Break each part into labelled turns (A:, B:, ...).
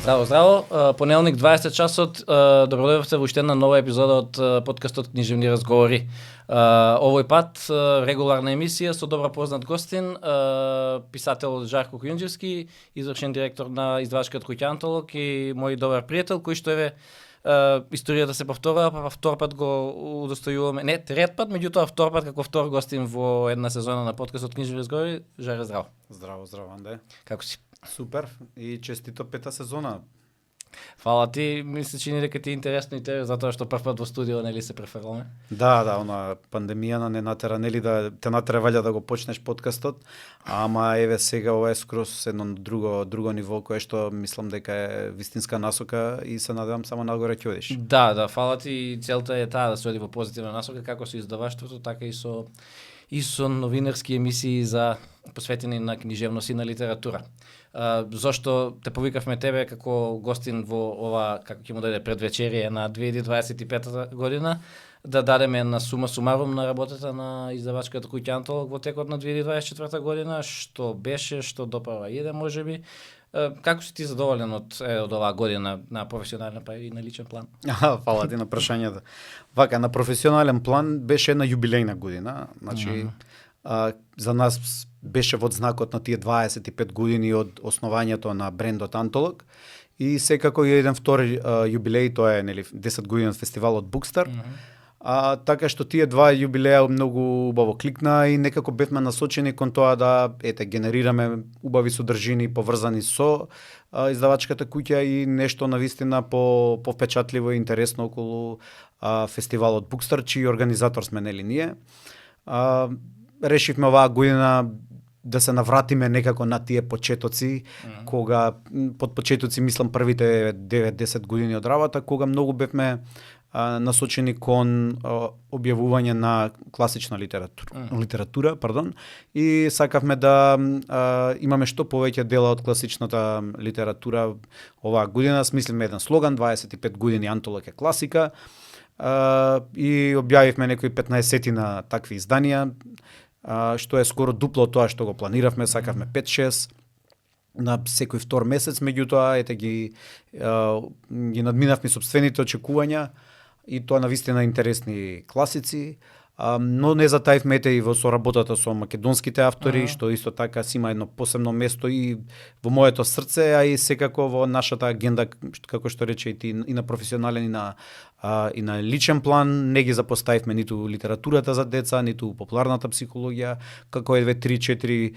A: Здраво, здраво. Понеделник 20 часот. Добродојавте во уште една нова епизода од подкастот Книжевни разговори. Овој пат регуларна емисија со добро познат гостин, писател Жарко Кујунџевски, извршен директор на издавачката куќа Антолог и мој добар пријател, кој што историјата се повторува, па втор пат го удостојуваме, не, трет пат, меѓутоа втор пат како втор гостин во една сезона на подкастот Книжевни разговори. Жаре, здраво.
B: Здраво, Анде.
A: Како си?
B: Супер и честито пета сезона.
A: Фала ти, ми се чини дека ти е интересно и тебе, затоа што прв пат во студио, нели, се префрламе?
B: Да, она пандемијана не натера, нели, да те натера валја да го почнеш подкастот, ама еве сега ова е скроз едно друго ниво кое што мислам дека е вистинска насока и се надевам само нагоре ќе одиш.
A: Да, фала ти, целта е таа да се оди во позитивна насока, како со издаваштвото, така и со новинарски емисии за посветени на книжевност и на литература. Зошто те повикавме тебе како гостин во ова, како ќе му дојде предвечерие на 2025 година, да дадеме една сума сумарум на работата на издавачката куќа Антолог во текот на 2024 година, што беше, што допрва иде можеби. Како си ти задоволен од оваа година на професионален па и на личен план?
B: Фала ти на прашањето. Вака, на професионален план беше една јубилејна година. Значи, за нас беше во знакот на тие 25 години од основањето на брендот Антолог и секако и еден втор јубилеј, тоа е, нели, 10 години од фестивалот Bookster. Така што тие два јубилеја многу убаво кликна и некако бевме насочени кон тоа да генерираме убави содржини поврзани со издавачката куќа и нешто навистина повпечатливо и интересно околу фестивалот Bookster, чиј организатор сме, нели, ние. Решивме оваа година да се навратиме некако на тие почетоци, кога под почетоци мислам првите 9-10 години од работа, кога многу бевме насочени кон објавување на класична литература, и сакавме да имаме што повеќе дела од класичната литература оваа година. Смислиме еден слоган, 25 години Антолог е класика, и објавивме некои 15 на такви изданија, што е скоро дупло тоа што го планиравме, сакавме 5-6 на секој втор месец, меѓутоа ги надминавме сопствените очекувања и тоа навистина интересни класици, но не затаивме и во соработата со македонските автори, што исто така си има едно посебно место и во моето срце, а и секако во нашата агенда, како што рече и ти, и на професионален и на личен план. Не ги запоставивме ниту литературата за деца, ниту популарната психологија, како е 2-3-4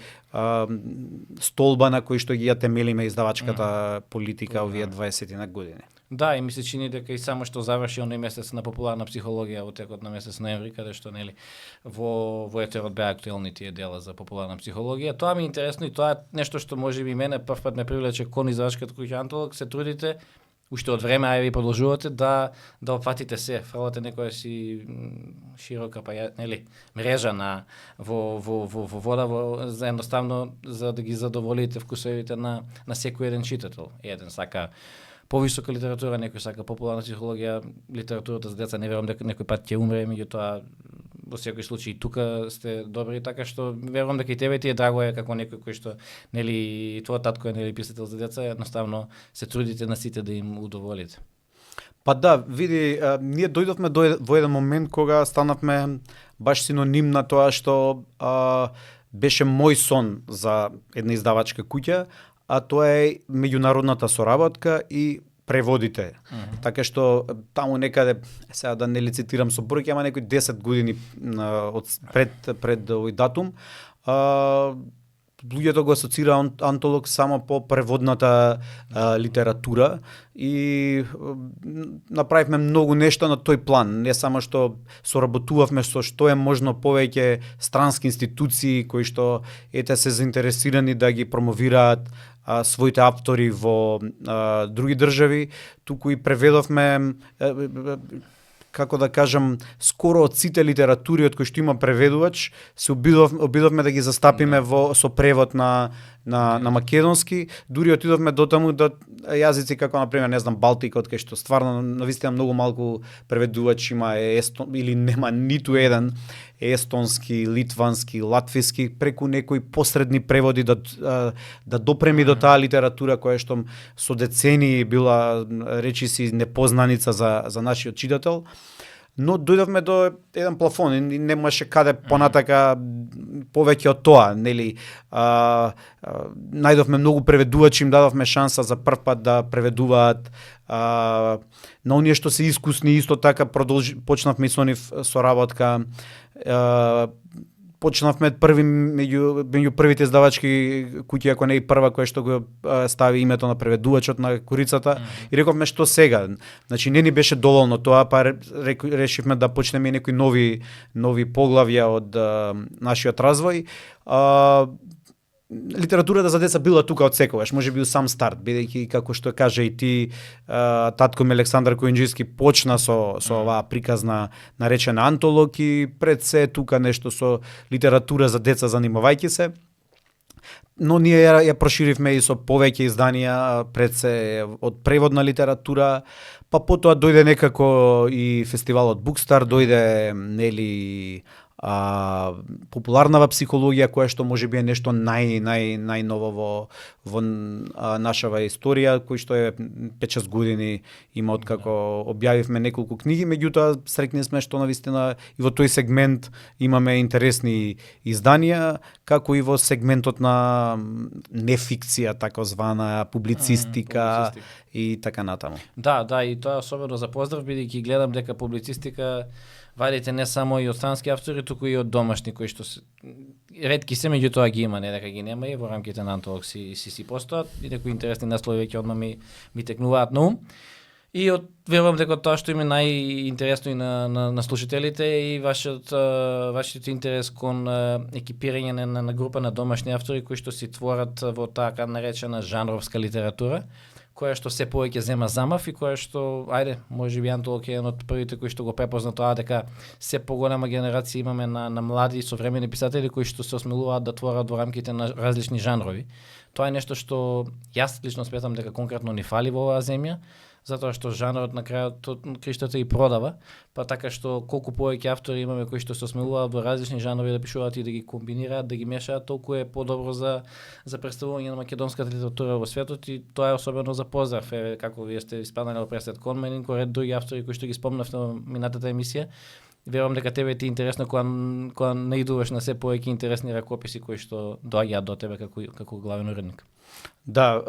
B: столба на кои што ги ја темелиме издавачката политика овие 20 на години.
A: Да, и ми се чини дека и само што заврши оној месец на популарна психологија во текот на месец ноември, каде што, нели, во етерот беа актуелни тие дела за популарна психологија. Тоа ми е интересно и тоа е нешто што можеби мене прв пат ме привлече кон издавачката куќа Антолог. Се трудите уште од време, а и продолжувате да опфатите се, фрлате некоја си широка нели, мрежа во вода, за едноставно за да ги задоволите вкусовите на секој еден читател. Еден сака повисока литература, некој сака популарна психологија, литературата за деца, не верувам дека некој пат ќе умре, меѓутоа во секој случај тука сте добри, така што верувам дека и тебе ти е драго како некој кој што, нели, твојот татко е, нели, писател за деца, едноставно се трудите на сите да им удоволите.
B: Па да, види, ние дојдовме во еден момент кога станавме баш синоним на тоа што беше мој сон за една издавачка куќа, а тоа е меѓународната соработка и преводите. Така што таму некаде, сега да не лицитирам со бројки, ама некои 10 години пред овој датум, луѓето го асоцира Антолог само по преводната литература и направивме многу нешто на тој план. Не само што соработувавме со што е можно повеќе странски институции кои што се заинтересирани да ги промовираат своите автори во други држави, туку и преведовме, како да кажам, скоро од сите литератури од кои што има преведувач, се обидовме да ги застапиме со превод на на македонски, дури отидовме до таму до јазици како на пример, не знам, Балтикот, кај што стварно навистина многу малку преведувачи има или нема ниту еден естонски, литвански, латвиски, преку некои посредни преводи да допреми до таа литература која што со децени била речиси непознаница за нашиот читател. Но дојдовме до еден плафон и немаше каде понатака повеќе од тоа, нели? Најдовме многу преведувачи, им дадовме шанса за прв пат да преведуваат. На оние што се искусни исто така почнавме и со нив соработка. Почнавме меѓу првите издавачки куќи, ако не и прва која што го стави името на преведувачот на курицата, и рековме што сега. Значи не ни беше доволно тоа, па решивме да почнеме некои нови поглавја од нашиот развој. Литературата за деца била тука од секогаш, можеби у сам старт, бидејќи како што каже и ти, татко ми Александар Којунџиски почна со оваа приказна наречена антолог и пред се тука нешто со литература за деца занимавајќи се. Но ние ја проширивме и со повеќе изданија, пред се од преводна литература, па потоа дојде некако и фестивалот Букстар, дојде нели популарнава психологија, која што можеби е нешто најново во нашава историја, кој што е 5-6 години има откако објавивме неколку книги, меѓутоа среќни сме што навистина и во тој сегмент имаме интересни изданија, како и во сегментот на нефикција, таковзвана публицистика и така натаму.
A: Да, и тоа особено за поздрав, бидејќи гледам дека публицистика вадите не само и од странски автори, туку и од домашни, кои што ретки се, меѓутоа ги има, не дека ги нема, и во рамките на антолог си постојат, и некои интересни наслови веќе одма ми текнуваат на ум. И верувам дека тоа што им е најинтересно и на слушателите и вашиот интерес кон екипирање на група на домашни автори кои што си творат во така наречена жанровска литература, која што се повеќе зема замав и која што, можеби антолог е еден од првите кои што го препозна тоа дека се поголема генерација имаме на млади современи писатели кои што се осмелуваат да творат во рамките на различни жанрови. Тоа е нешто што јас лично сметам дека конкретно ни фали во оваа земја, затоа што жанрот на крајот криштата и продава, па така што колку повеќе автори имаме кои што се осмелуваат во различни жанрови да пишуваат и да ги комбинираат, да ги мешаат, толку е подобро за представување на македонската литература во светот, и тоа е особено за поздрав, како вие сте испаднале во пресет кон мене, ред други автори кои што ги спомнавте во минатата емисија. Верувам дека тебе ти е интересно кога наидуваш на се повеќе интересни ракописи кои што доаѓаат до тебе како главен уредник.
B: Да,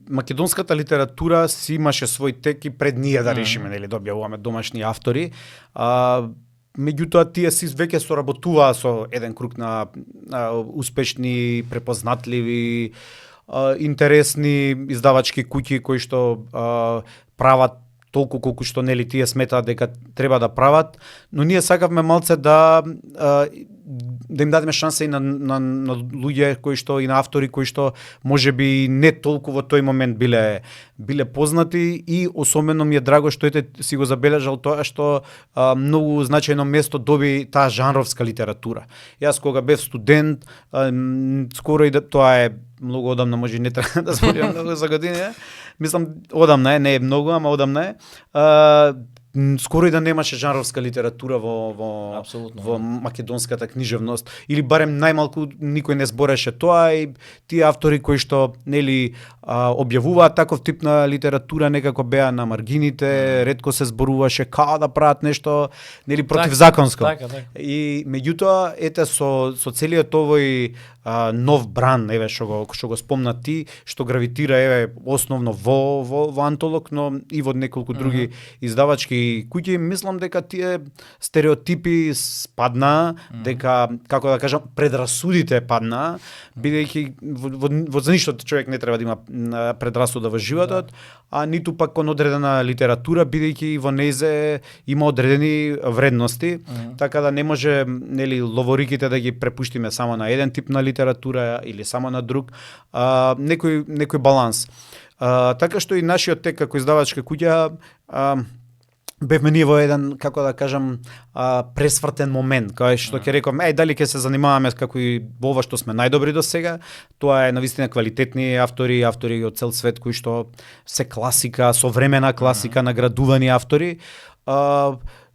B: македонската литература си имаше свој тек и пред ние да решиме, нели, да објавуваме домашни автори. Меѓутоа тие си веќе соработуваа со еден круг на успешни, препознатливи, интересни издавачки куќи кои што прават толку колку што нели тие сметаат дека треба да прават, но ние сакавме малце да им дадеме шанса и на луѓе кои што и на автори кои што можеби не толку во тој момент биле познати, и особено ми е драго што си го забележал тоа што многу значајно место доби таа жанровска литература. Јас кога бев студент, скоро и тоа е многу одамна, може не треба да зборам многу за години, мислам одамна не е многу, ама одамна е. Скоро и да немаше жанровска литература во македонската книжевност, или барем најмалку никој не збореше тоа, и тие автори кои што нели објавуваат таков тип на литература некако беа на маргините, ретко се зборуваше као да прават нешто нели противзаконско. И меѓутоа со целиот овој нов бран, што го спомна ти, што гравитира основно во антолог, но и во неколку други издавачки куќи, мислам дека тие стереотипи спадна, дека, како да кажам, предрасудите падна, бидејќи во ништо човек не треба да има предрасуда во животот, а ниту пак кон одредена литература, бидејќи во нејзе има одредени вредности, така да не може нели ловориките да ги препуштиме само на еден тип на литература или само на друг, некој баланс. Така што и нашиот тек како издавачка куќа бевме ние во еден, како да кажам, пресвртен момент, кај што ќе рекам, дали ќе се занимаваме како и во ова што сме најдобри до сега, тоа е навистина квалитетни автори од цел свет кои што се класика, современа класика, наградувани автори.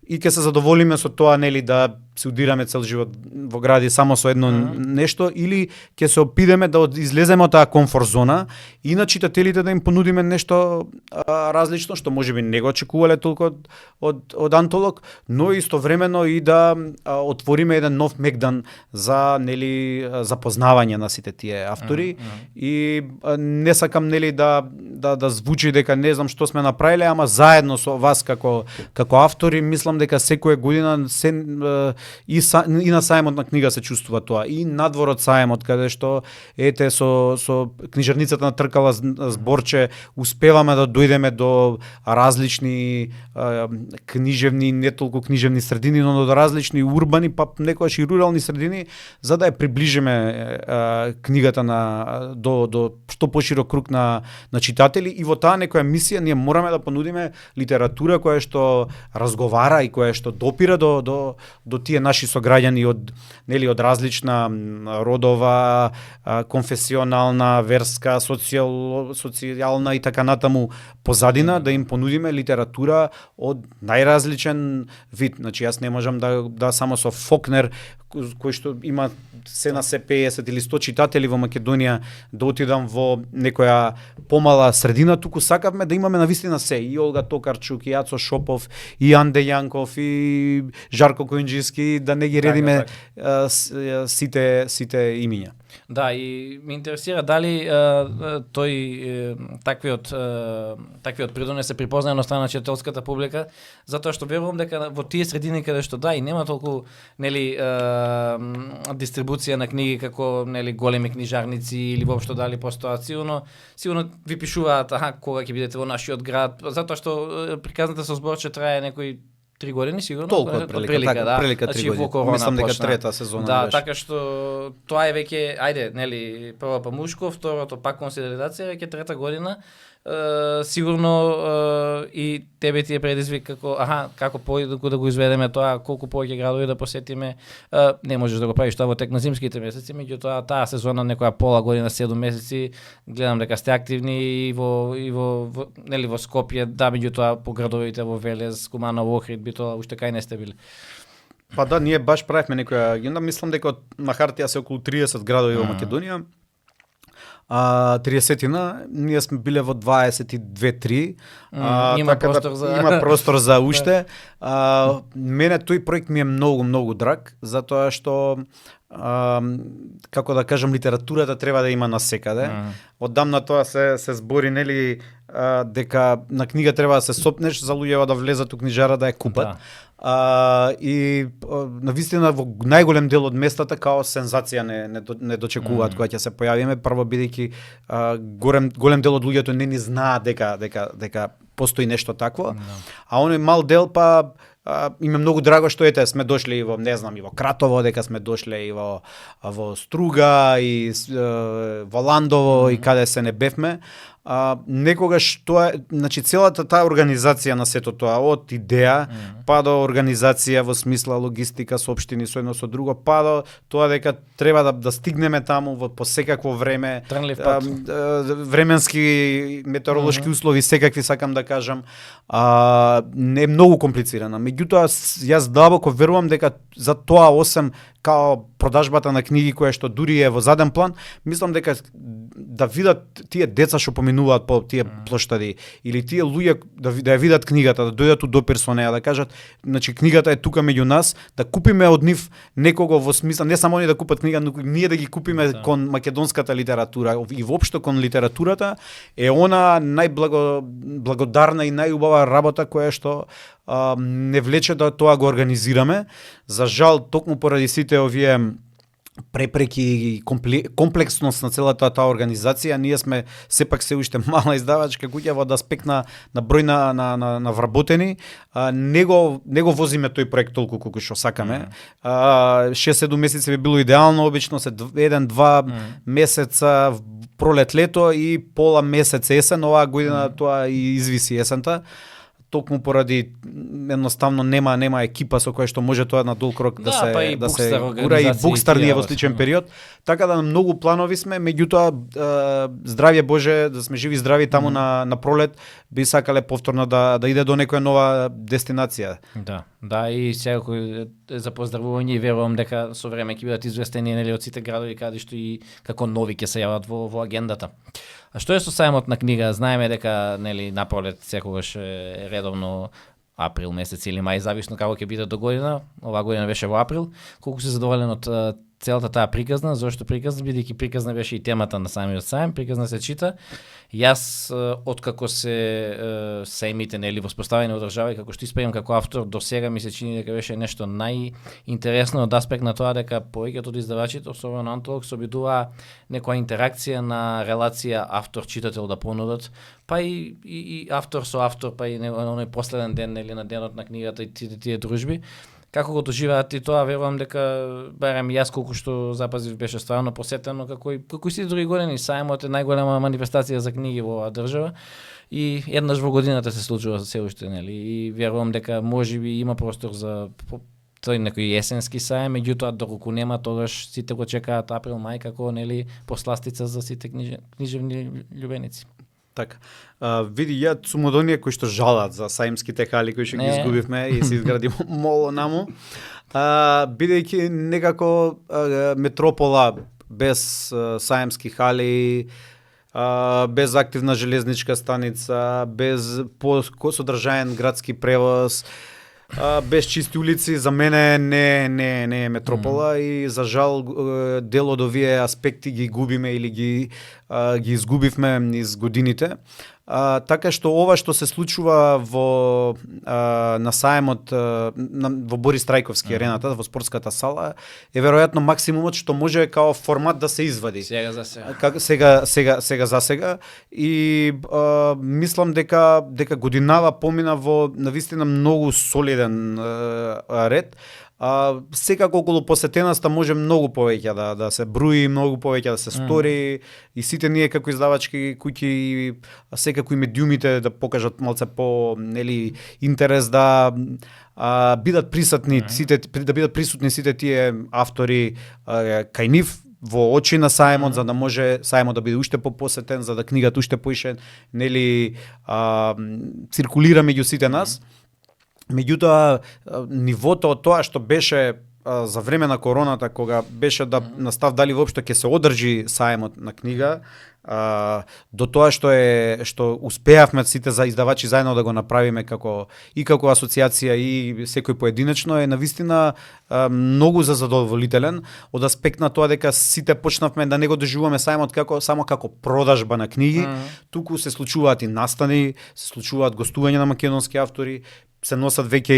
B: И ќе се задоволиме со тоа, нели, да се удираме цел живот во гради само со едно нешто, или ќе се опидеме да излеземе од таа комфорт зона и на читателите да им понудиме нешто различно, што можеби не го очекувале толку од антолог, но истовремено и да отвориме еден нов мегдан за, нели, запознавање на сите тие автори. И не сакам, нели, да звучи дека не знам што сме направиле, ама заедно со вас како автори мислам дека секоја година и на сајмот на книга се чувствува тоа, и надвор од сајмот, каде што ете со книжарницата на Тркала зборче успеваме да дојдеме до различни книжевни, не толку книжевни средини, но до различни урбани, па некогаш и рурални средини, за да ја приближиме книгата до што поширок круг на читатели. И во таа некоја мисија ние мораме да понудиме литература која што разговара и која што допира до тие наши сограѓани од различна родова, конфесионална, верска, социјална и така натаму позадина, да им понудиме литература од најразличен вид. Значи јас не можам да само со Фокнер, кој што има се на се 50 или 100 читатели во Македонија, да отидам во некоја помала средина, туку сакавме да имаме навистина се, и Олга Токарчук, и Ацо Шопов, и Анде Јанков, и Жарко Којунџиски, да не ги редиме сите имиња.
A: Да, и ме интересира дали таквиот придонес се припознае од страна на читателската публика, затоа што верувам дека во тие средини каде што и нема толку, нели, дистрибуција на книги како, нели, големи книжарници или воопшто дали постојат, сигурно ви пишуваат кога ќе бидете во нашиот град, затоа што приказната со зборче трае некои 3 години сигурно.
B: Толку прилика 3 години. Мислам дека трета сезона.
A: Да, така што тоа е веќе, нели, прво па мушко, второто пак консолидација, веќе трета година. Сигурно и тебе ти е предизвик како поинаку да го изведеме тоа, колку повеќе градови да посетиме. Не можеш да го правиш тоа во тек на зимските месеци, меѓутоа таа сезона некоја пола година, 7 месеци, гледам дека сте активни и во Скопје, да, меѓутоа по градовите во Велес, Куманово, Охрид, Битола, уште кај не сте биле.
B: Па да, ние баш правевме некоја агенда, мислам дека на хартија се околу 30 градови во Македонија. 30-тина, ние сме биле во 22-3.
A: Има простор
B: има простор за уште. Мене тој проект ми е многу драг, затоа што како да кажам, литературата треба да има насекаде. Оддамна тоа се збори, нели, дека на книга треба да се сопнеш за луѓето да влезат у книжара да ја купат. И навистина во најголем дел од местата као сензација не дочекуваат кога ќе се појавиме, прво бидејќи голем дел од луѓето не ни знаат дека постои нешто такво. А оној мал дел им е многу драго што сме дошли и во, не знам, и во Кратово, дека сме дошле и во Струга, и во Ландово, и каде се не бевме. Некогаш тоа, значи целата таа организација на сето тоа, од идеја па до организација во смисла логистика, соопштини со едно со друго, па до тоа дека треба да стигнеме таму по секакво време, временски метеоролошки услови, секакви, сакам да кажам, не е многу комплицирана. Меѓутоа, јас длабоко верувам дека за тоа, осем као продажбата на книги која што дури е во заден план, мислам дека да видат тие деца што поминуваат по тие плоштади, или тие луѓе да ја видат книгата, да дојдат у допир со неа, да кажат, значи книгата е тука меѓу нас, да купиме од нив некого во смисла, не само они да купат книга, но ние да ги купиме кон македонската литература и воопшто кон литературата, е она најблагодарна и најубава работа која што не влече да тоа го организираме. За жал, токму поради сите овие препреки и комплексност на целата таа организација, ние сме сепак се уште мала издавачка куќа во аспект на број на вработени, не го возиме тој проект толку колку што сакаме. 6-7 месеци би било идеално, обично се 1-2 месеца пролет лето и пола месец есен, оваа година тоа и извиси есента. токму поради едноставно нема екипа со која што може тоа на долг рок
A: Да, па и
B: да се
A: Bookster
B: гура, и
A: организација
B: Bookster ние во
A: тие,
B: сличен
A: да.
B: период. Така да многу планови сме, меѓутоа здравје Боже, да сме живи здрави таму на пролет, би сакале повторно да иде до некоја нова дестинација.
A: Да, и секој за поздравување и верувам дека со време ќе бидат известени нели од сите градови каде што и како нови ќе се јават во агендата. А што е со сајмот на книга? Знаеме дека нели напролет секогаш е редовно април месец или мај, зависно како ќе биде до година. Оваа година беше во април. Колку си задоволен од целата таа приказна? Зошто приказна? Бидејќи приказна беше и темата на самиот сајм, приказна се чита. Јас откако се сајмите нели воспоставени од држава и како што испејам како автор, до сега ми се чини дека беше нешто најинтересно од аспект на тоа дека повеќето од издавачите, особено антолог, се обидуваа некоја интеракција на релација автор-читател да понудат, па и автор со автор, па и оној последен ден нели на денот на книгата и тие дружби. Како го доживеат и тоа, верувам дека барем јас колку што запазив беше стварно посетено како и сите други години. Сајмот е најголема манифестација за книги во оваа држава и еднаш во годината се случува се уште, нели? И верувам дека можеби има простор за тој некој есенски сајм, меѓутоа доколку нема, тогаш сите го чекаат април, мај како нели посластица за сите книжевни љубеници.
B: Така. Види, ја сум од оние кои што жалат за сајмските хали кои што ги изгубивме и се изгради мол наму. Бидејќи некако метропола без сајмски хали, без активна железничка станица, без содржаен градски превоз, без чисти улици, за мене не е метропола и за жал дел од овие аспекти ги губиме или ги изгубивме низ годините. Така што ова што се случува на сајмот во Борис Трајковски арената, во спортската сала, е веројатно максимумот што може као формат да се извади.
A: Сега за сега.
B: Сега за сега. И мислам дека годинава помина во навистина многу солиден ред. Секако околу посетеноста може многу повеќе да се брои, многу повеќе да се стори и сите ние како издавачки куќи, секако и медиумите да покажат малце по нели интерес да бидат присутни сите тие автори кај нив во очи на сајмот, за да може сајмот да биде уште попосетен, за да книгата уште поише нели циркулира меѓу сите нас. Меѓутоа, нивото од тоа што беше за време на короната, кога беше да настав дали воопшто ќе се одржи сајмот на книга, до тоа што успеавме сите за издавачи заедно да го направиме како асоциација и секој поединечно, е навистина многу задоволителен од аспект на тоа дека сите почнавме да не го доживуваме сајмот само како продажба на книги, туку се случуваат и настани, се случуваат гостувања на македонски автори, се носат веќе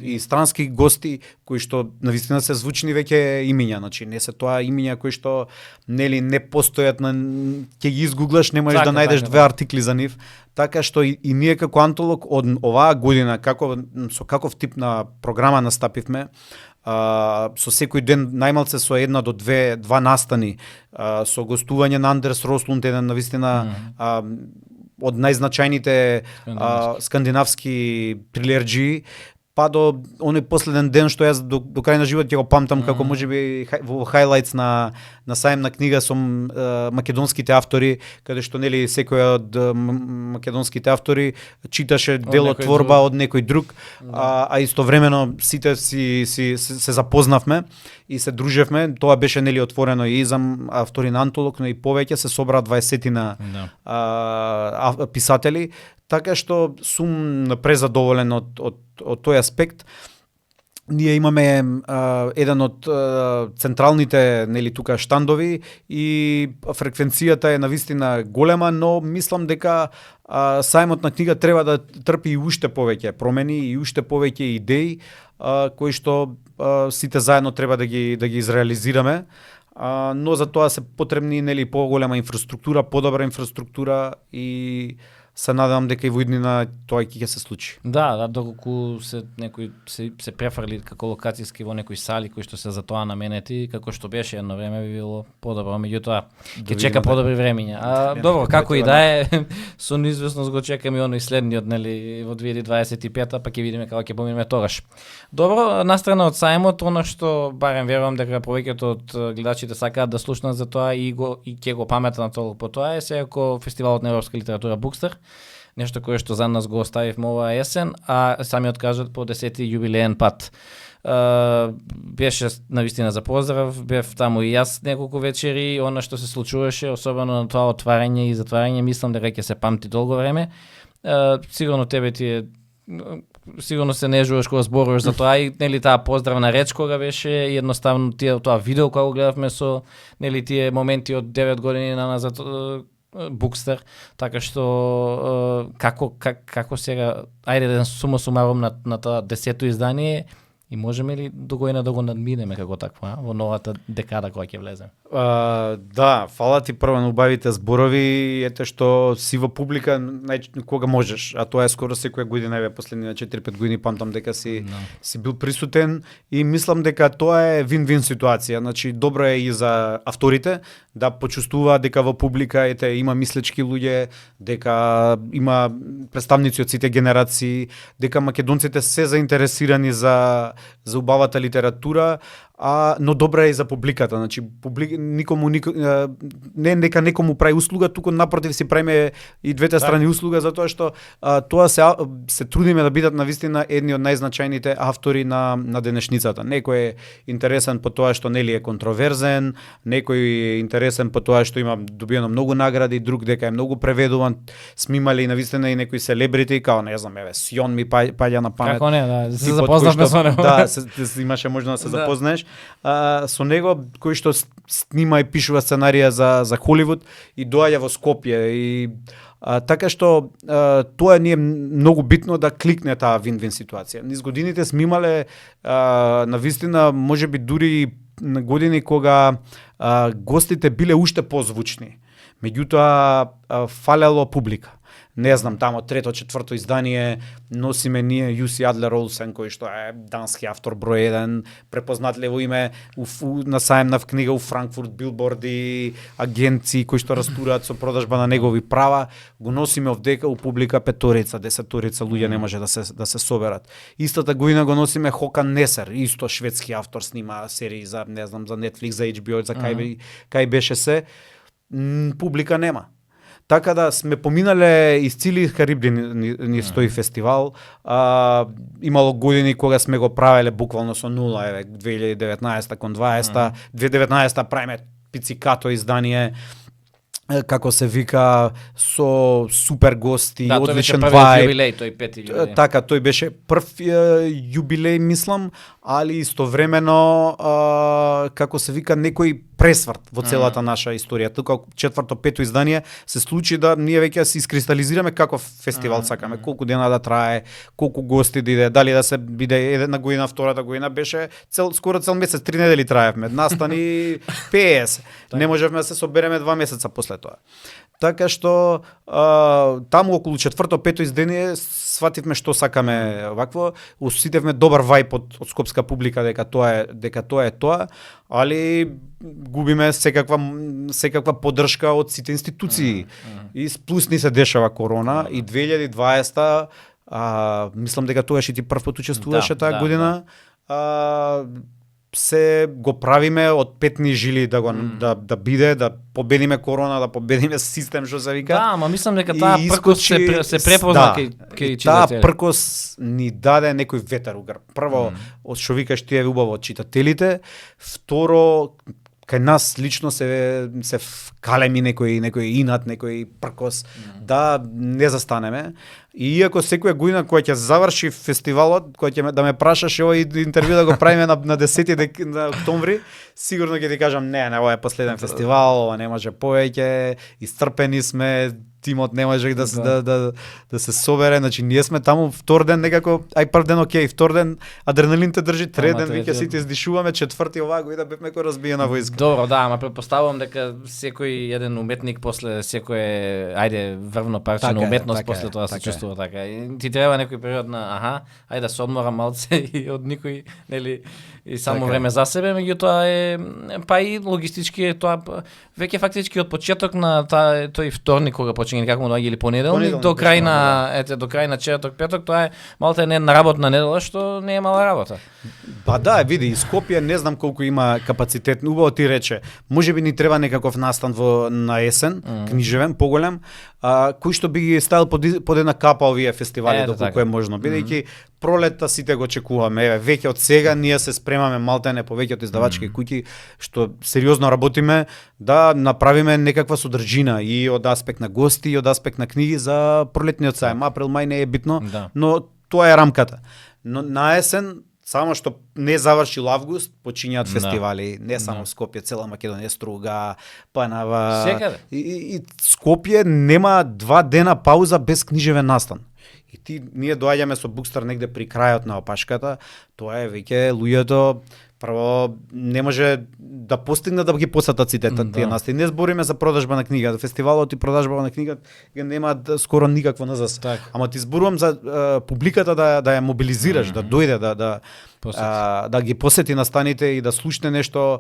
B: и странски гости кои што навистина се звучни веќе имиња, значи не се тоа имиња кои што нели не постојат ќе ги изгуглаш, не можеш да најдеш две артикли за нив. Така што и ние како антолог од оваа година со каков тип на програма настапивме, со секој ден најмалце со една до два настани, со гостување на Андерс Рослунд, еден навистина од најзначајните скандинавски трилерџи, па до оној последен ден што јас до крај на живот ќе го памтам како можеби во хайлайтс на сајм на книга со македонските автори, каде што нели секој од македонските автори читаше дел од творба од некој друг, а истовремено сите се запознавме и се дружевме. Тоа беше нели отворено и за автори на антолог, но и повеќе се собра 20-тина писатели, така што сум презадоволен од тој аспект. Ние имаме еден од централните нели тука штандови и фреквенцијата е навистина голема, но мислам дека сајмот на книга треба да трпи и уште повеќе промени и уште повеќе идеи кои што сите заедно треба да ги изреализираме. Но за тоа се потребни нели поголема инфраструктура, подобра инфраструктура и се надевам дека и во иднина тоа ќе се случи.
A: Да, доколку некои се префрли како локацијски во некои сали кои што се за тоа наменети, како што беше едно време би било подобро, меѓутоа ќе чека подобри времиња. Добро, како и да е, со неизвестност го чекаме оној следниот, нели, во 2025-та, па ќе видиме како ќе помиneме тогаш. Добро, настрана од сајмот, она што барем верувам дека повеќето од гледачите сакаат да слушнат за тоа и ќе го паметат толку по тоа е секако фестивалот на европска литература Букстер, нешто кое што за нас го оставивме оваа есен, а самиот кажат по 10-ти јубилеен пат. Беше навистина за поздрав, бев таму и јас неколку вечери, она што се случуваше, особено на тоа отварање и затварање, мислам дека ќе се памти долго време. Сигурно тебе ти е сигурно се нежуваш кога зборуваш за тоа и нели таа поздравна реч кога беше едноставно тоа видео кога го гледавме со нели тие моменти од 9 години назад Букстер, така што како сега ајде да сума сумарум на тоа 10-то издание и можеме ли до година да го надминеме како таква во новата декада која ќе влезе?
B: Да, фала ти прво на убавите зборови, ете што си во публика кога можеш, а тоа е скоро секоја година, последни 4-5 години памтам дека си бил присутен и мислам дека тоа е вин-вин ситуација. Значи добро е и за авторите да почувствуваат дека во публика има мислечки луѓе, дека има представници од сите генерации, дека македонците се заинтересирани за убавата литература, но добра е и за публиката. Значи не дека некому прави услуга, туку напротив си правиме и двете страни услуга, затоа што тоа се трудиме да бидат навистина едни од најзначајните автори на денешницата. Некој е интересен по тоа што нели е контроверзен, некој е интересен по тоа што има добиено многу награди, друг дека е многу преведуван. Сме имали навистина и некои селебрити, као не знам, Сион ми паѓа на памет.
A: Како не, се запознавме со него.
B: Да, имаше можност да се запознаеш со него, кој што снима и пишува сценарија за Холивуд и доаѓа во Скопје и така што тоа ни е многу битно да кликне таа вин-вин ситуација. Низ годините сме имале навистина можеби дури години кога гостите биле уште позвучни. Меѓутоа фалело публика. Не знам, тамо трето, четврто издание носиме ние Јуси Адлер Олсен, кој што е дански автор број 1, препознатливо име на сајмна книга у Франкфурт, билборди, агенции кои што растураат со продажба на негови права, го носиме овдека у публика 5-торица, 10-торица луѓе не може да се соберат. Истата година го носиме Хокан Несер, исто шведски автор, снима серии за не знам за Netflix, за HBO, за кај беше се, публика нема. Така да сме поминале из цели Карибди ни стои фестивал. Имало години кога сме го правеле буквално со нула, 2019 кон 20, 2019 правиме пицикато издание, како се вика, со супер гости, одличен вајб.
A: Јубилеј, тој 5-ти јубилеј.
B: Така, тој беше прв јубилеј, мислам, али истовремено, како се вика, некој пресврт во целата наша историја. Тука четврто, пето издание се случи да ние веќе се искристализираме каков фестивал сакаме, колку дена да трае, колку гости да иде, дали да се биде една година, втората година беше скоро цел месец, 3 недели траевме. Настани 50. Не можевме да се собереме 2 месеца после тоа. Така што таму околу четврто, пето издание свативме што сакаме вакво, усетивме добар вајб од скопска публика дека тоа е тоа, али губиме секаква поддршка од сите институции. И плюс ни се дешава корона и 2020 мислам дека тогаш и ти прв пат учествуваше таа година. Се го правиме од петни жили да биде, да победиме корона, да победиме систем што се вика.
A: Да, ама мислам дека таа пркос се препозна кај читателите.
B: Таа пркос ни даде некој ветер у грб. Прво, од што викаш ти е убаво од читателите, второ кај нас лично се вкалеми некој инат, некој пркос да не застанеме. И иако секоја година која ќе заврши фестивалот, која ќе да ме прашаш овој интервју да го правиме на 10 на октомври, сигурно ќе ти кажам не, ова е последен фестивал, ова не може повеќе, iscrpени сме, тимот не може да се собере, значи ние сме таму втор ден некако, прв ден окей, втор ден адреналин те држи, трет ден веќе сите издишуваме, четврти оваа година бевме кој разбиена војска.
A: Добро, да, ама претпоставувам дека секој некој еден уметник после секое ајде врвно парче на уметност после тоа се чувствува така. И ти треба некој период на ајде да се одморам малце и од никој, нели, и само време за себе, меѓутоа е па и логистички е тоа веќе фактички од почеток на тој вторник кога почине како му доаѓа или понеделник до крај на четврток петок, тоа е малте не на работна недела што не е мала работа.
B: Па да, види, Скопје не знам колку има капацитет. Убаво ти рече, можеби ни треба некаков настан на есен, книжевен, поголем, кој што би ги ставил под една капа овие фестивали доколку е можно, бидејќи пролетта сите го чекуваме. Еве, веќе од сега ние се спремаме малтене повеќе од издавачки куќи што сериозно работиме да направиме некаква содржина и од аспект на гости и од аспект на книги за пролетниот сајм. Април, мај не е битно, но тоа е рамката. Но на есен само што не завршил август, почињаат фестивали, не само Скопје, цела Македонија, Струга, Панава.
A: Секаде.
B: И Скопје нема 2 дена пауза без книжевен настан. И ние доаѓаме со Букстар негде при крајот на опашката, тоа е веќе луѓето прво не може да постигнат да ги посетат сите тие настани. Не збориме за продажба на книга, фестивалот и продажба на книга немаат скоро никакво назас. Ама ти зборувам за публиката да ја мобилизираш, да дојде да ги посети настаните и да слушне нешто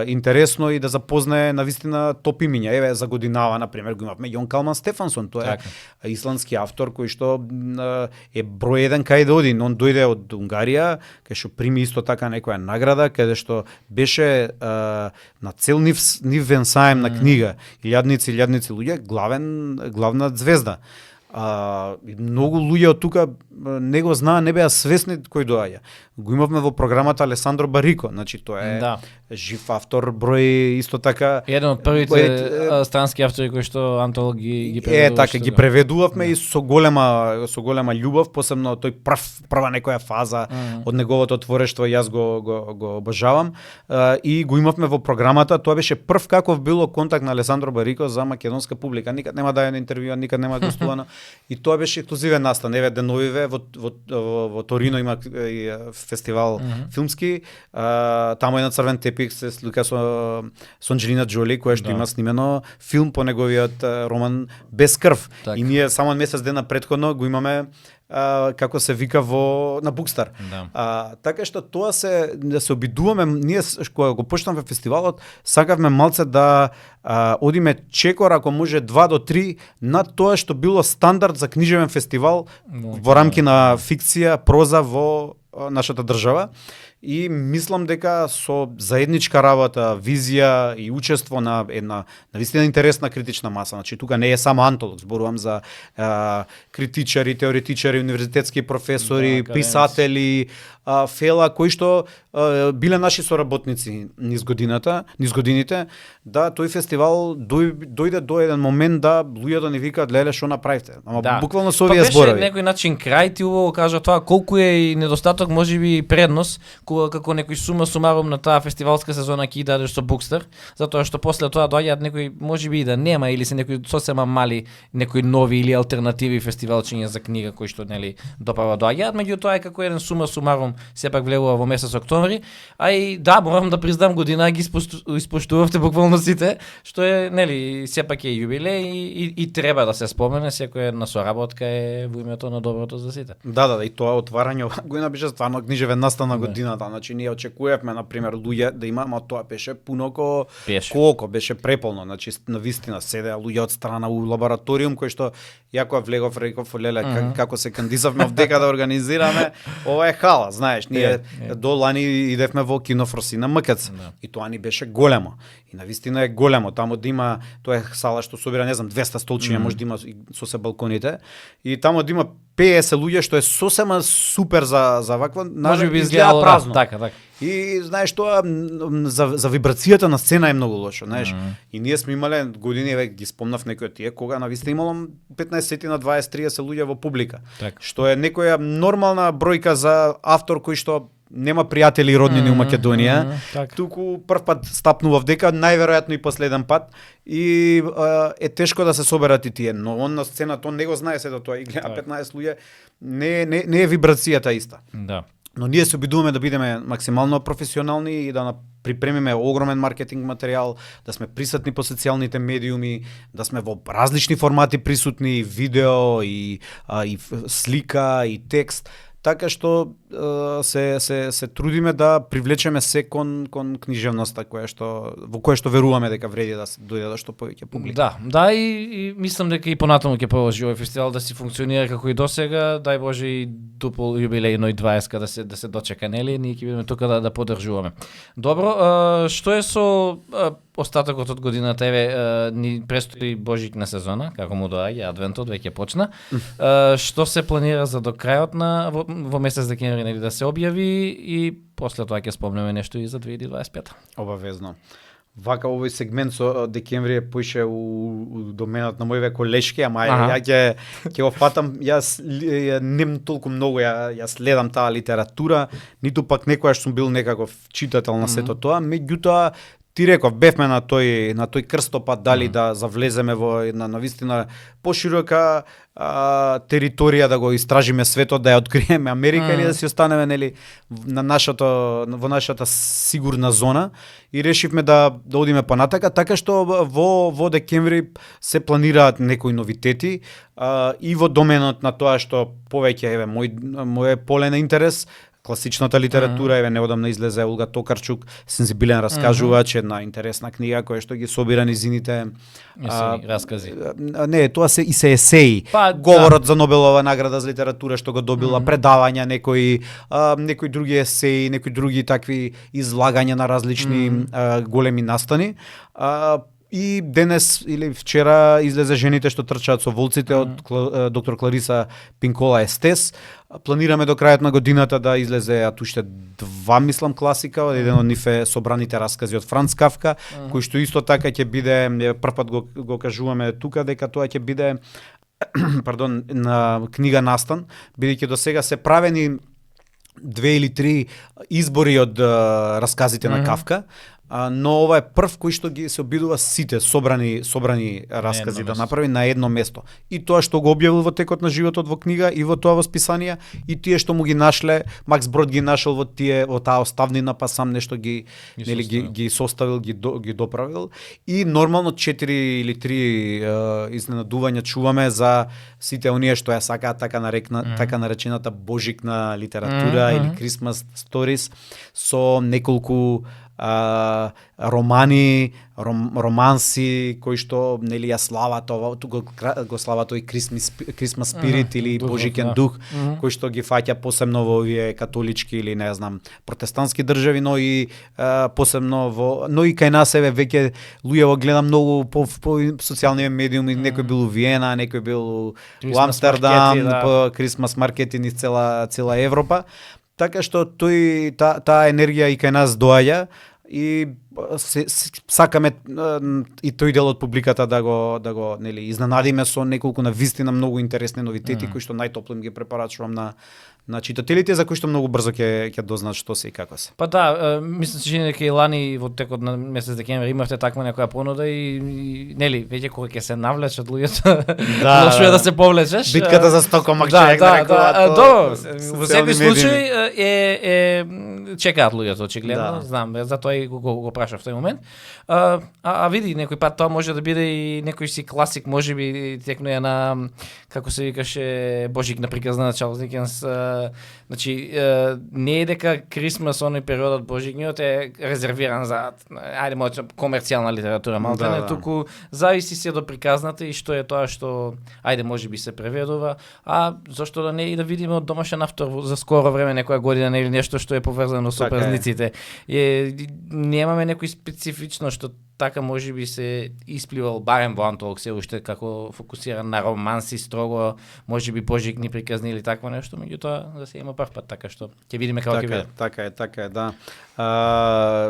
B: интересно и да запознае навистина топ имиња. Еве за годинава на пример го имавме Јон Калман Стефансон, тоа е исландски автор кој што е број 1 кај да оди, он дојде од Унгарија, кај што прими исто така некоја награда, каде што беше на цел нивен саем на книга, илјадници луѓе, главна звезда. Многу луѓе од тука не го знаа, не беа свесни кој доаѓа. Го имавме во програмата Алесандро Барико, значи тоа е жив автор, број исто така
A: еден од првите странски автори кои што Антол ги преведува.
B: Така ги преведувавме и со голема љубов, посебно тој прва некоја фаза од неговото творештво, јас го обожавам. И го имавме во програмата, тоа беше прв каков било контакт на Алесандро Барико за македонска публика. Никад нема да е интервјуа, никад нема гостувано. И тоа беше ексклузивен настан. Еве деновиве во Торино има фестивал филмски. Таму е на црвен тепих се слика со Анџелина Џоли, која што има снимено филм по неговиот роман Без крв. И ние само месец дена претходно го имаме како се вика на Букстар. Така што тоа да се обидуваме, ние кога го почнавме фестивалот, сакавме малце да одиме чекор, ако може 2 до 3 над тоа што било стандард за книжевен фестивал во рамки на фикција, проза во нашата држава. И мислам дека со заедничка работа, визија и учество на една навистина интересна критична маса. Значи тука не е само Антолог, зборувам за критичари, теоретичари, универзитетски професори, писатели, фела кои што биле наши соработници низ годините, да тој фестивал дојде до еден момент да луѓето ни викаат леле што направивте. Ама буквално со овие зборови.
A: Беше некој начин крај, ти убаво кажа тоа колку е и недостаток, можеби предност кога како некој сума сумарум на таа фестивалска сезона ќе дадеш со Букстар, затоа што после тоа доаѓаат некои можеби и да нема или се некои сосема мали некои нови или алтернативи фестивалчиња за книга кои што нели допава доаѓаат, меѓутоа е како еден сума сумарум сепак влегува во месец октомври, а и да, морам да признам година ги испоштувавте буквално сите, што е нели сепак е јубилеј и треба да се спомене, секоја една соработка е во името на доброто за сите.
B: Да, и тоа отварање година беше стварно книжевен настан на годината, значи ние очекувавме на пример луѓе да има, ама тоа беше пуно колку беше преполно, значи навистина седеа луѓе од страна у лабораториум кој што јако влегов реков леле како се кандидавме овдека да организираме, ова е хала, знаеш, ние до лани идевме во кино Фросина МКЦ и тоа ни беше големо. И навистина е големо, таму да има, тоа е сала што собира, не знам, 200 столчиња, може да има со се балконите, и таму да има 50 луѓе, што е сосема супер за вакво,
A: може би изгледа празно. Така.
B: И знаеш тоа за вибрацијата на сцена е многу лошо, знаеш. И ние сме имале години, веќе ги спомнав некои од тие, кога навистина имало 15 на 20-30 луѓе во публика. Што е некоја нормална бројка за автор кој што нема пријатели и роднини у Македонија, туку прв пат стапнува дека најверојатно и последен пат и е тешко да се соберат и тие, но он на сцената он не го знае се да тоа и гледа 15 луѓе, не е вибрацијата иста.
A: Да.
B: Но ние се обидуваме да бидеме максимално професионални и да припремиме огромен маркетинг материјал, да сме присутни по социјалните медиуми, да сме во различни формати присутни, видео и слика и текст. Така што се трудиме да привлечеме се кон книжевноста во која што веруваме дека вреди да се дојде до што повеќе публика.
A: Да, и мислам дека и понатаму ќе продолжи овој фестивал да си функционира како и досега, дај Боже и дупол јубилејно и 20 да се дочека, нели? Ние ќе бидеме тука да поддржуваме. Добро, што е со остатокот од годината? Еве, ни престои Божикна сезона, како му доаѓа, адвентот веќе почна. Што се планира за до крајот во месец декември, нели, да се објави, и после тоа ќе спомнеме нешто и за 2025.
B: Обавезно. Вака овој сегмент со декември е поише у доменот на мојве колешки, ама ја ќе го фатам. Јас нем толку многу ја следам таа литература, ниту пак некојаш сум бил некаков читател на сето тоа, меѓутоа ти реков, бевме на тој крстопат, дали да завлеземе во една навистина поширока територија, да го истражиме светот, да ја откриеме Америка, или да си останеме, нели, во нашата сигурна зона, и решивме да одиме понатака, така што во декември се планираат некои новитети, и во доменот на тоа што повеќе мој полен интерес, класичната литература. Еве, неодамна излезе Олга Токарчук, сензибилен раскажувач, една интересна книга која што ги собира низините
A: раскази.
B: Не, тоа се есеи. Говорот за Нобелова награда за литература што го добила, предавања, некои други есеи, некои други такви излагања на различни големи настани. И денес или вчера излезе Жените што трчаат со волците од доктор Клариса Пинкола Естес. Планираме до крајот на годината да излезеат уште 2, мислам, класика. Еден од нив е Собраните раскази од Франц Кафка, кој што исто така ќе биде, првпат го кажуваме тука, дека тоа ќе биде на книга настан, бидејќи до сега се правени 2 или 3 избори од расказите на Кафка. Но ова е прв кој што ги се обидува сите собрани раскази да направи на едно место. И тоа што го објавил во текот на животот во книга и во тоа восписание, и тие што му ги нашле, Макс Брод ги нашол во таа оставнина, па сам нешто ги составил, ги доправил. И нормално 4 или 3 изненадувања чуваме за сите оние што ја сакаат така наречената божикна литература или Christmas stories, со неколку романи, романси кои што, нели, ја слават го слават тој Christmas spirit или божикен дух, кој што ги фаќа посебно во овие католички или не знам протестантски држави, но и посебно но и кај нас веќе луѓе го гледам многу по социјални медиуми, некој бил у Виена, некој бил у Амстердам, по Christmas маркети низ цела Европа. Така што таа енергија и кај нас доаѓа, и сакаме и тој дел од публиката да го нели изненадиме со неколку навистина многу интересни новитети кои што најтопло им ги препорачувам на читателите, за кои што многу брзо ќе дознаат што се и како се.
A: Па да, мислам че дека и лани во текот на месец декември имавте таква некоја понуда и нели веќе кога ќе се навлечат луѓето, лошо е да се повлечеш.
B: Битката за стокомак, човек
A: рекува. Во секој случај чекаат луѓето очигледно, знам, затоа и го прашав тој момент. Види, некој пат тоа може да биде и некој си класик, можеби текнуја на, како се викаше, Божик на приказна на Чарлз Дикенс. Значи, не е дека Крисмас, оној периодот Божигниот е резервиран за, може комерцијална литература, малку туку зависи се до приказната и што е тоа што, можеби се преведува, зашто да не и да видиме од домашен автор за скоро време, некоја година или нешто што е поврзано со празниците. Немаме некој специфично што така можеби се испливал барем во антолог се уште како фокусиран на романси строго, можеби Божикни приказни или такво нешто, меѓутоа да се има прв пат, така што ќе видиме како ќе биде.
B: Така е, да.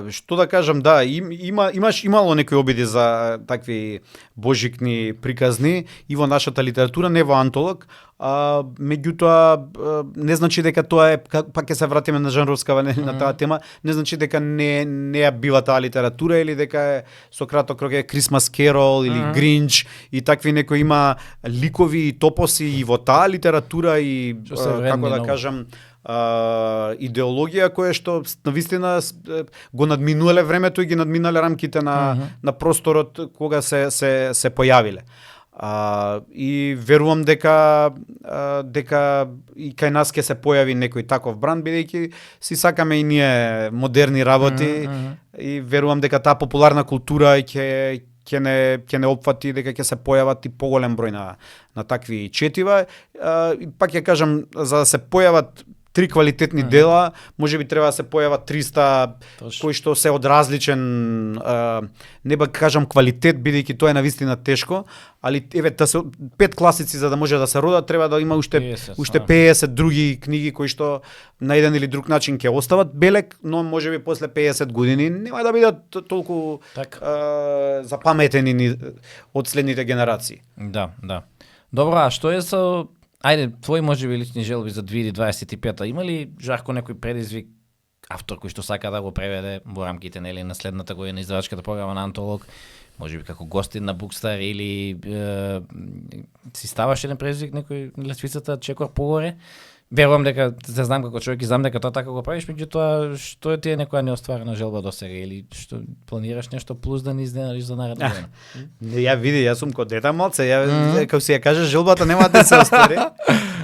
B: Што да кажам, да, имало некои обиди за такви божикни приказни и во нашата литература, не во антолог, меѓутоа не значи дека тоа е, пак ќе се вратиме на жанровска на таа тема, не значи дека не ја бива таа литература или дека е со краток рок е Christmas Carol или Grinch и такви некои има ликови и топоси и во таа литература и како да кажам идеологија која што навистина го надминуле времето и ги надминале рамките на просторот кога се појавиле. И верувам дека и кај нас ќе се појави некој таков бранд, бидејќи си сакаме и ние модерни работи и верувам дека таа популарна култура ќе не опфати, дека ќе се појават и поголем број на такви четива. И пак ќе кажам, за да се појават 3 квалитетни дела, можеби треба да се појават 300 кои што се од различен, не ба кажам квалитет, бидејќи тоа е навистина тешко, али еве 5 класици за да може да се родат, треба да има уште 50 други книги кои што на еден или друг начин ќе остават белек, но можеби после 50 години нема да бидат толку запаметени од следните генерации.
A: Да. Добро, а што е со ајде, твои можеби лични желби за 2025-та, има ли Жарко некој предизвик, автор кој што сака да го преведе во рамките нели на следната година издавачката програма на Антолог, можеби како гостин на Bookstart или си ставаш еден предизвик некој на лествицата чекор погоре? Верувам дека се знам како човек и знам дека тоа така го правиш, меѓутоа што ти е некоја неостварена желба досега или што планираш нешто плюс да не изненадиш за наредна година?
B: Ја види, јас сум ко дета малце, како си ја кажеш, желбата нема да се оствари.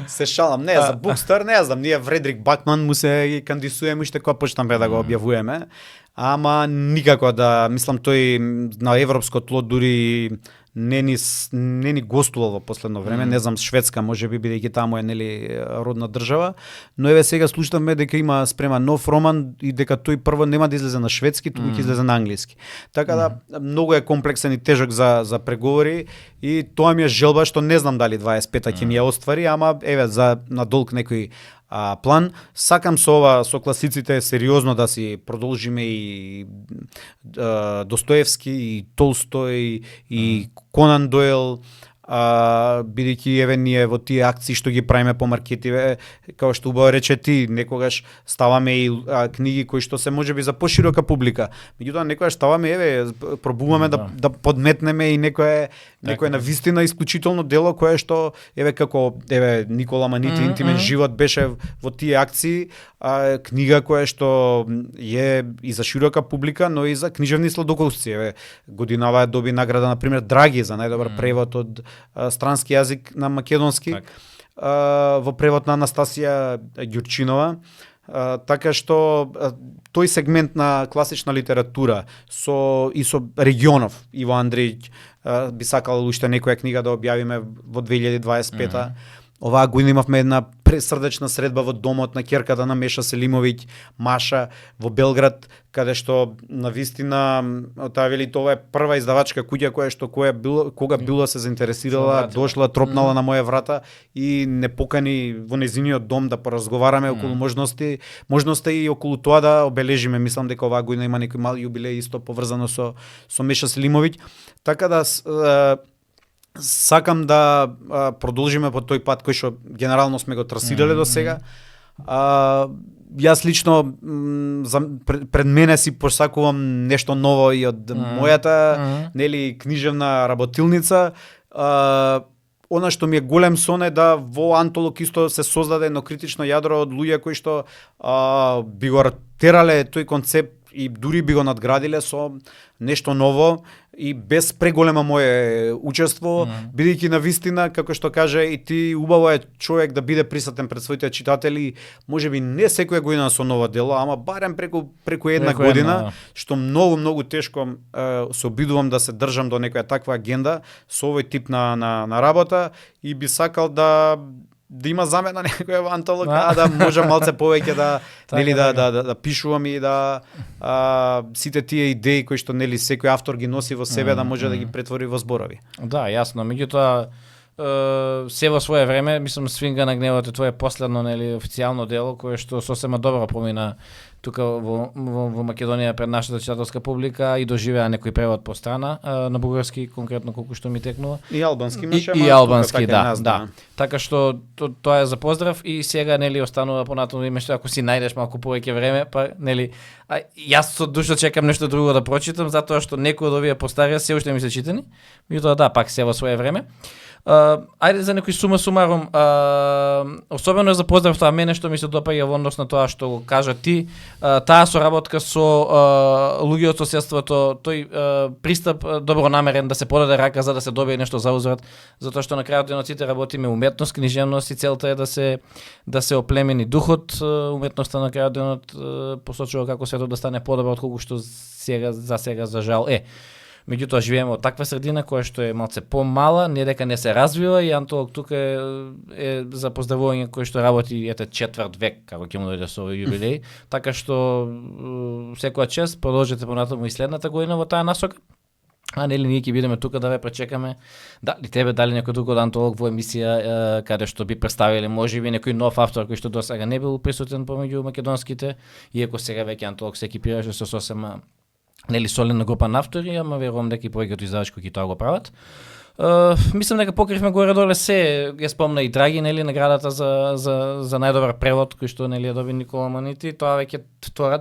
B: Се шалам, не, за Bookstart не знам, ние Фредрик Бакман му се кандидуеме уште кога почнаме да го објавуваме, ама никако да, мислам тој на европско тло дури не ни гостувал во последно време, не знам Шведска можеби бидејќи таму е нели родна држава, но еве сега слушаме дека има спрема нов роман и дека тој прво нема да излезе на шведски, туку ќе излезе на англиски. Така да многу е комплексен и тежок за преговори и тоа ми е желба што не знам дали 25-та ќе ми ја оствари, ама еве за на долг некој план. Сакам со класиците сериозно да си продолжиме и Достоевски, и Толстој, и Конан Дойл, бидејќи еве ние во тие акции што ги правиме по маркетиве, како што убаво рече ти, некогаш ставаме и книги кои што се можеби за поширока публика. Меѓутоа некогаш ставаме еве пробуваме да подметнеме и некое навистина исклучително дело кое што еве како еве Никола Манити интимен живот беше во тие акции, книга која што е и за широка публика, но и за книжевни сладоколци. Еве годинава доби награда на пример Драги за најдобар превод од странски јазик на македонски, во превод на Анастасија Ѓурчинова. Така што тој сегмент на класична литература со регионов, Иво Андрејќ би сакал уште некоја книга да објавиме во 2025-та. Оваа година имавме една пресрдечна средба во домот на ќерката на Меша Селимовиќ, Маша, во Белград, каде што навистина таа вели тоа е прва издавачка куќа кога било се заинтересирала, дошла, тропнала на моја врата и не покани во нејзиниот дом да поразговараме околу можности и околу тоа да обележиме. Мислам дека оваа година има некој мал јубилеј исто поврзано со Меша Селимовиќ. Така да сакам да продолжиме по тој пат кој што генерално сме го трасирале до сега. Јас лично пред мене си посакувам нешто ново и од мојата нели книжевна работилница. Она што ми е голем сон е да во Антолог исто се создаде едно критично јадро од луѓе кои што би го терале тој концепт и дури би го надградиле со нешто ново и без преголема мое учество, бидејќи навистина, како што каже и ти, убаво е човек да биде присутен пред своите читатели, можеби не секоја година со ново дело, ама барем преку една година, што многу тешко се обидувам да се држам до некоја таква агенда со овој тип на работа и би сакал да има замена некоја Антолог, да може малце повеќе да пишувам и да сите тие идеи кои што нели секој автор ги носи во себе да може да ги претвори во зборови.
A: Да, јасно, меѓутоа се во свое време, мислам Свинга на гневот е твое последно нели официјално дело кое што сосема добро помина тука во Македонија пред нашата читателска публика и доживеа некој превод по страна на бугарски, конкретно колку што ми текнува.
B: И албански имаше,
A: и албански,
B: така
A: да. Така што тоа е за поздрав и сега нели останува понатаму име што ако си најдеш малку повеќе време, па нели јас со душа чекам нешто друго да прочитам затоа што некои од овие постарија се уште ми се читани. Меѓутоа да, пак се во свое време. Ајде за некој сума сумарум, особено за поздрав тоа мене што ми се допаѓа во однос на тоа што го кажа ти, таа соработка со луѓе од соседството, тој пристап добронамерен да се подаде рака за да се добие нешто заузврат, затоа што на крајот денот сите работиме уметност, книжевност и целта е да се оплемени духот, уметноста на крајот денот посочува како светот да стане подобро отколку што сега за жал е. Меѓутоа живееме во таква средина која што е малце помала, не дека не се развива и Антолог тука е за поздравување кој што работи четврт век како ќе му дојде со овој јубилеј, така што секоја чест продолжете понатаму и следната година во таа насока. А нели ние ќе бидеме тука да ве пречекаме. Дали тебе, дали некој друг од Антолог во емисија каде што би представиле можеби некој нов автор кој што досега не бил присутен помеѓу македонските, иако сега веќе Антолог се екипираше со сосема нели солидна група на автори, ама верувам дека и повеќето издавачки кои тоа го прават. Мислам дека покривме горе-доле се, ја спомна и Драги, нели, наградата за најдобар превод кој што нели ја доби Никола Манити, тоа веќе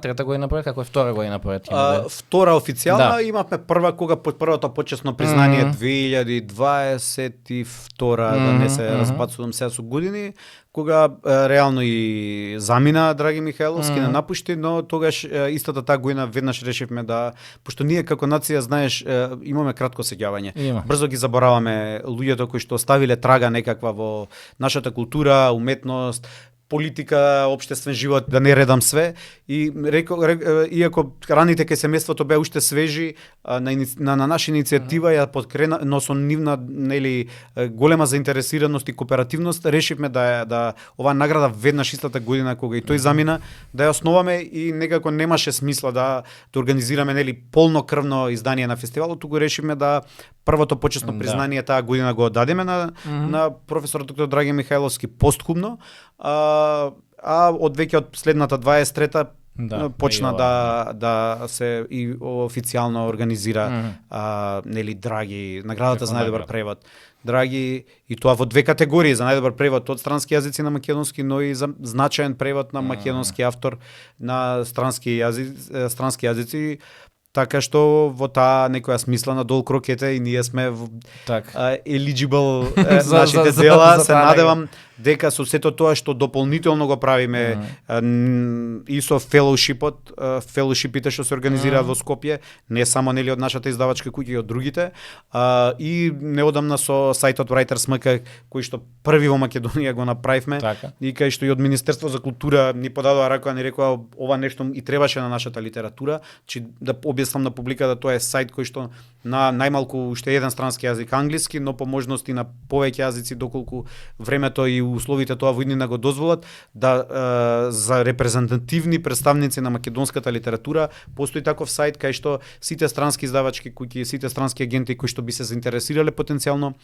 A: трета година поред, како е втора година поред?
B: Втора официјална, имавме прва кога првото почесно признание 2022, да не се разбацувам сега со години, кога реално и замина Драги Михајловски на напушти, но тогаш истата таа година веднаш решивме да, пошто ние како нација, знаеш, имаме кратко сеќавање. Брзо ги забораваме луѓето кои што оставиле трага некаква во нашата култура, уметност, политика, општествен живот, да не редам све. И иако раните кај семејството беа уште свежи, на наша иницијатива ја подкрена, но со нивна нели голема заинтересираност и кооперативност решивме да оваа награда веднаш истата година кога и тој замина да ја основаме и некако немаше смисла да организираме нели полнокрвно издание на фестивалот, туку решивме да првото почесно признание таа година го дадеме на професор доктор Драги Михајловски постхумно, а од веќе од следната 23-та почна да се и официјално организира нели Драги, наградата за најдобар превод. Драги, и тоа во две категории, за најдобар превод од странски јазици на македонски, но и за значаен превод на македонски автор на странски јазици. Така што во таа некоја смисла на долг рокете и ние сме eligible нашите дела, се надевам дека со сето тоа што дополнително го правиме и со фелошипите што се организираат во Скопје, не само нели од нашата издавачка куќа и од другите, и неодамна со сајтот Writers.mk кој што први во Македонија го направивме, и кај што и од Министерство за култура ни подадоа рака, ни рекоа ова нешто и требаше на нашата литература, че да објаснам на публиката, тоа е сајт кој што на најмалку уште еден странски јазик англиски, но по можности на повеќе јазици доколку времето и условите тоа во иднина го дозволат, да за репрезентативни представници на македонската литература постои таков сајт кај што сите странски издавачки куќи, сите странски агенти кои што би се заинтересирале потенцијално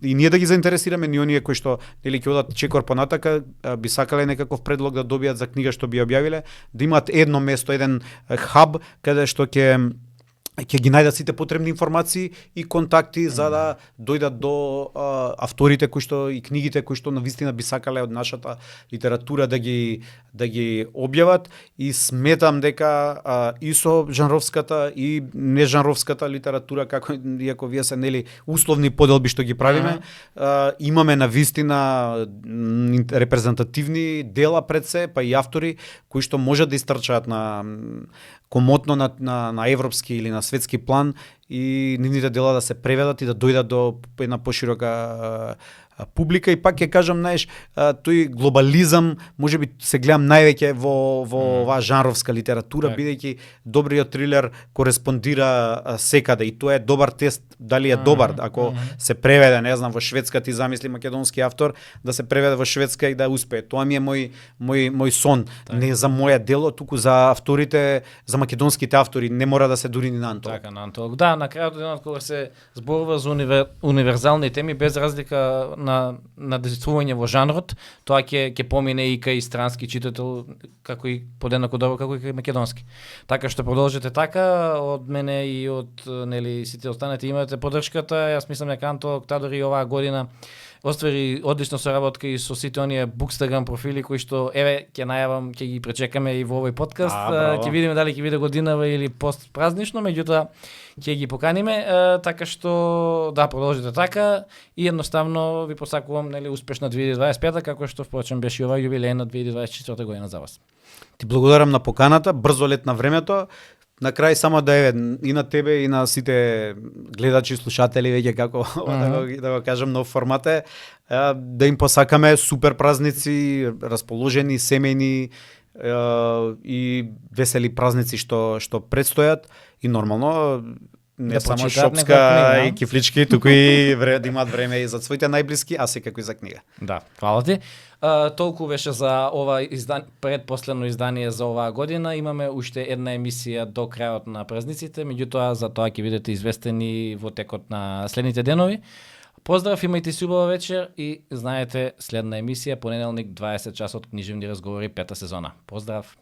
B: и ние да ги заинтересираме, ни оние кои што нели ќе одат чекор понатака, би сакале некаков предлог да добијат за книга што би објавиле, да имаат едно место, еден хаб каде што ќе ги најдат сите потребни информации и контакти за да дојдат до авторите кои што и книгите кои што навистина би сакале од нашата литература да ги објават, и сметам дека и со жанровската и нежанровската литература, како иако вие се нели условни поделби што ги правиме, имаме навистина репрезентативни дела пред се, па и автори кои што можат да истрчаат на комотно на европски или на светски план и нивните дела да се преведат и да дојдат до една поширока публика. И пак ќе кажам, знаеш, тој глобализам можеби се гледам највеќе во оваа жанровска литература, бидејќи добриот трилер кореспондира секаде и тоа е добар тест дали е добар. Ако се преведе, не знам, во шведска, ти замисли македонски автор да се преведе во шведска и да успее. Тоа ми е мој сон, не за моја дело, туку за авторите, за македонските автори, не мора да се дури ни на Антолог.
A: Така, на Антолог. Да, на крајот денот кога се зборува за универзални теми без разлика на действување во жанрот, тоа ќе помине и кај странски читател, како и подеднако добро како и кај македонски. Така што продолжете така, од мене и од сите останати имате поддршката. Јас мислам дека Анто Октадор и оваа година оствари одлично соработка и со сите оние Bookstagram профили кои што ќе најавам, ќе ги пречекаме и во овој подкаст. Ќе видиме дали ќе биде годинава или пост празнично, меѓутоа ќе ги поканиме, така што да продолжите така и едноставно ви посакувам успешна 2025 како што впрочем беше и оваа јубилејна 2024 година за вас.
B: Ти благодарам на поканата, брзо лет на времето. На крај само да и на тебе и на сите гледачи и слушатели веќе како да го кажам нов формат е, да им посакаме супер празници, расположени, семејни и весели празници што предстојат и нормално не само шопска и кифлички, туку и да имаат време и за своите најблиски, а секако и за книга.
A: Да, фала ти. Толку беше за ова предпоследно издание за оваа година. Имаме уште една емисија до крајот на празниците, меѓутоа за тоа ќе бидете известени во текот на следните денови. Поздрав, имајте си убава вечер и знаете, следна емисија понеделник 20 часот книжевни разговори 5-та сезона. Поздрав.